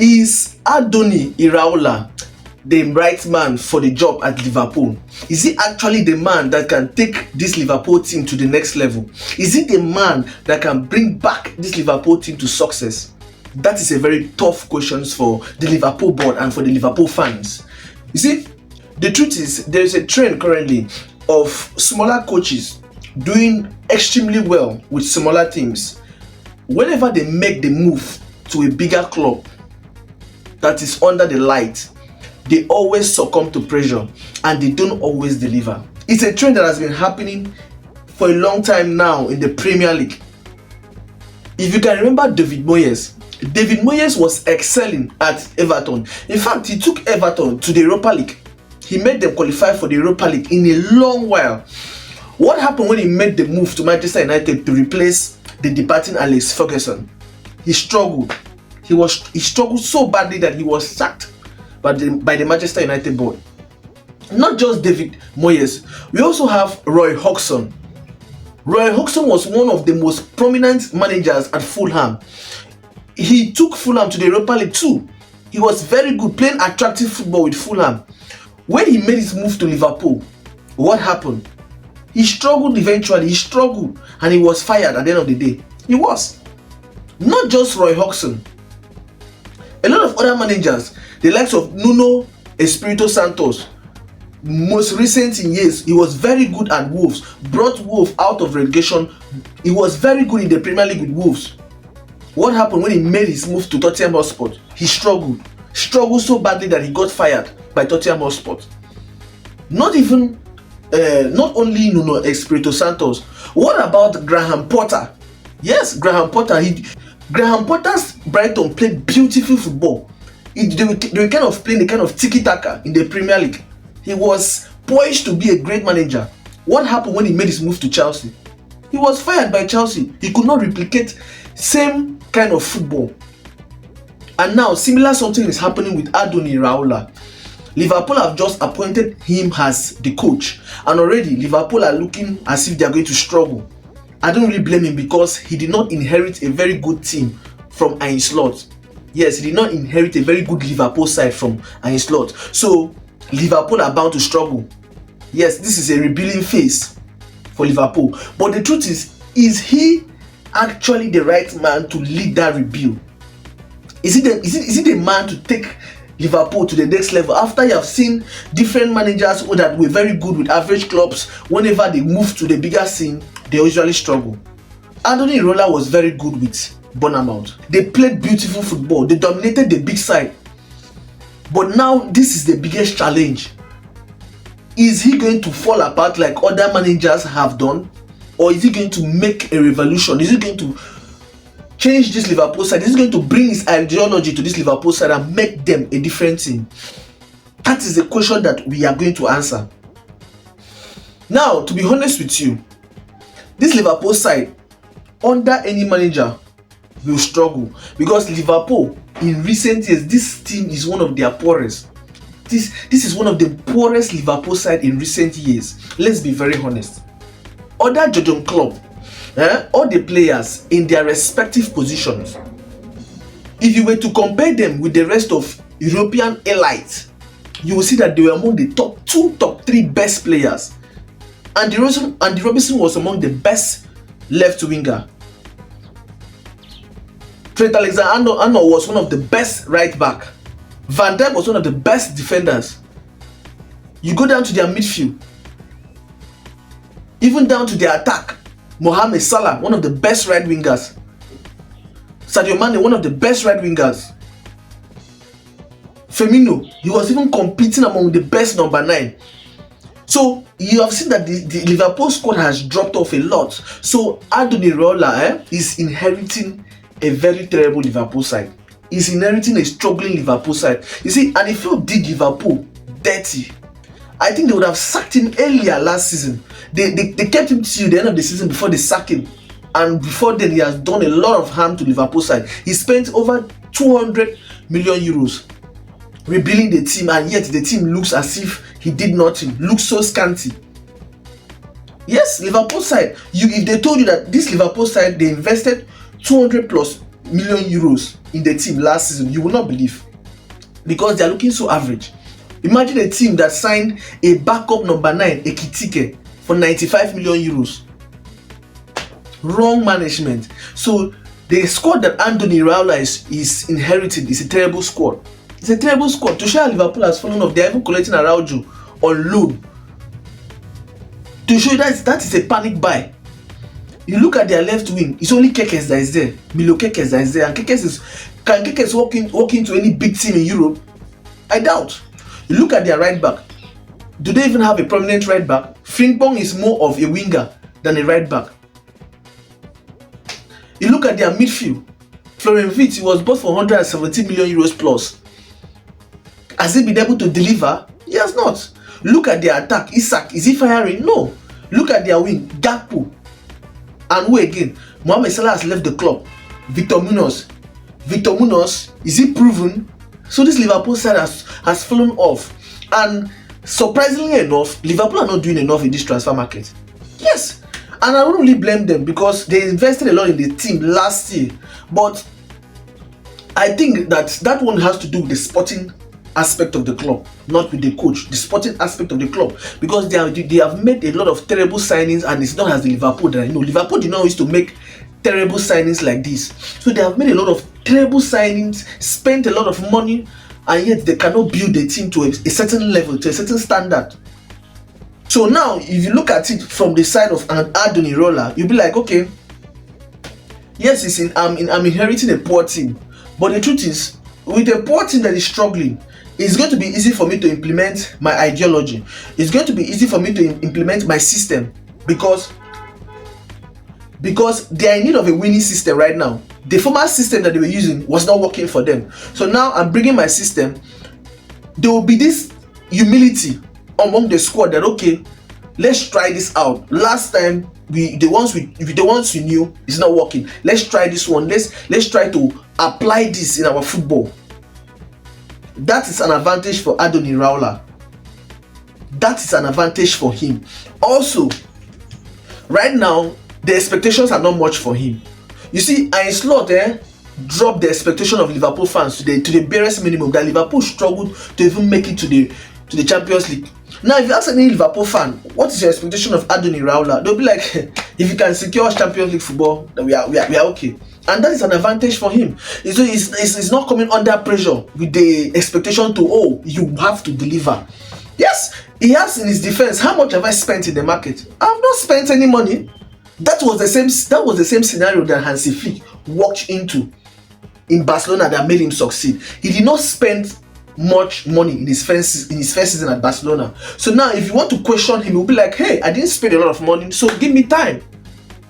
Is Andoni Iraola the right man for the job at Liverpool? Is he actually the man that can take this Liverpool team to the next level? Is he the man that can bring back this Liverpool team to success? That is a very tough question for the Liverpool board and for the Liverpool fans. You see, the truth is there is a trend currently of smaller coaches doing extremely well with smaller teams. Whenever they make the move to a bigger club that is under the light, they always succumb to pressure and they don't always deliver. It's a trend that has been happening for a long time now in the Premier League. If you can remember David Moyes was excelling at Everton. In fact, he took Everton to the Europa League. He made them qualify for the Europa League in a long while. What happened when he made the move to Manchester United to replace the departing Alex Ferguson? He struggled. He struggled so badly that he was sacked by the Manchester United board. Not just David Moyes, we also have Roy Hodgson. Roy Hodgson was one of the most prominent managers at Fulham. He took Fulham to the Europa League too. He was very good, playing attractive football with Fulham. When he made his move to Liverpool, what happened? He struggled eventually, and he was fired at the end of the day. He was. Not just Roy Hodgson. A lot of other managers, the likes of Nuno Espirito Santos, most recent in years, he was very good at Wolves, brought Wolves out of relegation. He was very good in the Premier League with Wolves. What happened when he made his move to Tottenham Hotspur? He struggled so badly that he got fired by Tottenham Hotspur. Not only Nuno Espirito Santos. What about Graham Potter? Yes, Graham Potter. Graham Potter's Brighton played beautiful football. They were kind of playing the kind of tiki-taka in the Premier League. He was poised to be a great manager. What happened when he made his move to Chelsea? He was fired by Chelsea. He could not replicate same kind of football. And now similar something is happening with Andoni Iraola. Liverpool have just appointed him as the coach, and already Liverpool are looking as if they are going to struggle. I don't really blame him because he did not inherit a very good team from Arne Slot. Yes, he did not inherit a very good Liverpool side from Arne Slot. So Liverpool are bound to struggle. Yes, this is a rebuilding phase for Liverpool. But the truth is he actually the right man to lead that rebuild? Is he the man to take Liverpool to the next level after you have seen different managers that were very good with average clubs? Whenever they move to the bigger scene, they usually struggle. Andoni Iraola was very good with Bournemouth. They played beautiful football. They dominated the big side. But now this is the biggest challenge. Is he going to fall apart like other managers have done? Or is he going to make a revolution? Is he going to change this Liverpool side? Is he going to bring his ideology to this Liverpool side and make them a different team? That is the question that we are going to answer. Now, to be honest with you, this Liverpool side, under any manager, will struggle because Liverpool, in recent years, this team is one of their poorest. This is one of the poorest Liverpool side in recent years. Let's be very honest. Other Jurgen Klopp, all the players in their respective positions, if you were to compare them with the rest of European elites, you will see that they were among the top 3 best players. Andy Robertson was among the best left winger. Trent Alexander-Arnold was one of the best right back. Van Dijk was one of the best defenders. You go down to their midfield, even down to their attack. Mohamed Salah, one of the best right wingers. Sadio Mane, one of the best right wingers. Firmino, he was even competing among the best number 9. So you have seen that the Liverpool squad has dropped off a lot. So Andoni Iraola is inheriting a very terrible Liverpool side. He's inheriting a struggling Liverpool side. You see, and if you did Liverpool dirty, I think they would have sacked him earlier last season. They kept him till the end of the season before they sacked him. And before then, he has done a lot of harm to Liverpool side. He spent over 200 million euros rebuilding the team, and yet the team looks as if he did nothing. Looks so scanty. Yes, Liverpool side. If they told you that this Liverpool side, they invested 200 plus million euros in the team last season, you will not believe, because they are looking so average. Imagine a team that signed a backup number 9, Ekitike, for 95 million euros. Wrong management. So the squad that Andoni Iraola is inheriting is a terrible squad. It's a terrible squad. To show how Liverpool has fallen off, they are even collecting Araujo on loan. To show you that is a panic buy. You look at their left wing, it's only Kekes that is there. Milo Kekes that is there. And can Kekes walk into any big team in Europe? I doubt. You look at their right back. Do they even have a prominent right back? Frimpong is more of a winger than a right back. You look at their midfield. Florian Wirtz was bought for 170 million euros plus. Has he been able to deliver? He has not. Look at their attack. Isak, is he firing? No. Look at their wing. Gakpo. And who again? Mohamed Salah has left the club. Victor Munoz, is he proven? So this Liverpool side has fallen off. And surprisingly enough, Liverpool are not doing enough in this transfer market. Yes. And I don't really blame them, because they invested a lot in the team last year. But I think that one has to do with the sporting aspect of the club, not with the coach. The sporting aspect of the club, because they have made a lot of terrible signings, and it's not as the Liverpool that I know. Liverpool did not used to make terrible signings like this. So they have made a lot of terrible signings, spent a lot of money, and yet they cannot build the team to a certain level, to a certain standard. So now, if you look at it from the side of Andoni Iraola, you'll be like, okay, yes, I'm inheriting a poor team, but the truth is, with a poor team that is struggling, it's going to be easy for me to implement my ideology. It's going to be easy for me to implement my system, because they are in need of a winning system right now. The former system that they were using was not working for them. So now I'm bringing my system. There will be this humility among the squad that, okay, let's try this out. Last time the ones we knew is not working. Let's try this one. Let's try to apply this in our football. That is an advantage for Andoni Iraola. That is an advantage for him. Also, right now, the expectations are not much for him. You see, Arne Slot dropped the expectation of Liverpool fans to the barest minimum, that Liverpool struggled to even make it to the Champions League. Now, if you ask any Liverpool fan, what is your expectation of Andoni Iraola? They'll be like, if you can secure Champions League football, then we are okay. And that is an advantage for him. It's not coming under pressure with the expectation to, oh, you have to deliver. Yes, he has in his defense. How much have I spent in the market? I have not spent any money. That was the same scenario that Hansi Flick walked into in Barcelona that made him succeed. He did not spend much money in his first season at Barcelona. So now, if you want to question him, he'll be like, hey, I didn't spend a lot of money, so give me time.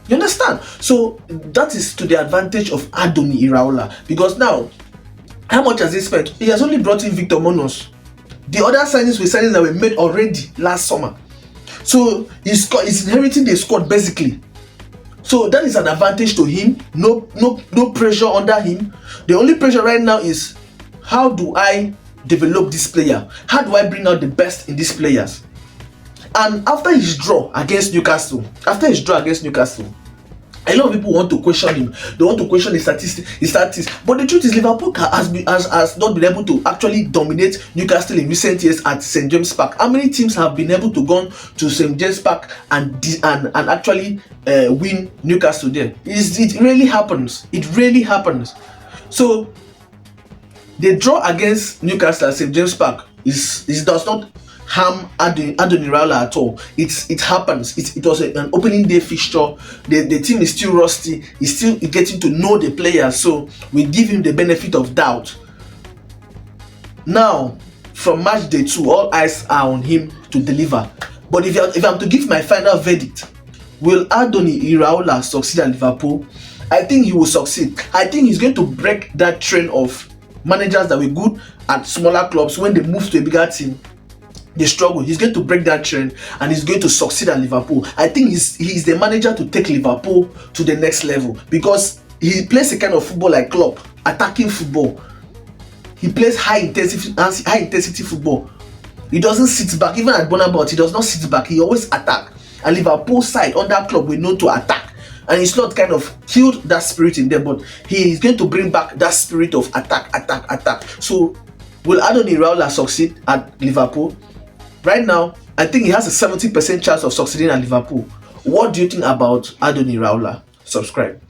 You understand? So that is to the advantage of Andoni Iraola, because now, how much has he spent? He has only brought in Victor Munoz. The other signings were signings that were made already last summer. So he's inheriting the squad basically. So that is an advantage to him. No pressure under him. The only pressure right now is, how do I develop this player? How do I bring out the best in these players? And after his draw against Newcastle, a lot of people want to question him. They want to question his statistics. But the truth is, Liverpool has not been able to actually dominate Newcastle in recent years at St. James Park. How many teams have been able to go to St. James Park and actually win Newcastle there? It really happens. It really happens. So the draw against Newcastle at St. James Park does not harm Andoni Iraola at all. It happens. It was an opening day fixture. The team is still rusty. He's still getting to know the players, so we give him the benefit of doubt. Now, from match day 2, all eyes are on him to deliver. But if I'm to give my final verdict, will Andoni Iraola succeed at Liverpool? I think he will succeed. I think he's going to break that trend of managers that were good at smaller clubs, when they move to a bigger team, they struggle. He's going to break that trend, and he's going to succeed at Liverpool. I think he's the manager to take Liverpool to the next level, because he plays a kind of football like Klopp, attacking football. He plays high intensity football. He doesn't sit back. Even at Bournemouth, he does not sit back. He always attack. And Liverpool side under Klopp, we know to attack. and he's not kind of killed that spirit in them, but he is going to bring back that spirit of attack. So will Andoni Iraola succeed at Liverpool? Right now, I think he has a 70% chance of succeeding at Liverpool. What do you think about Andoni Iraola? Subscribe.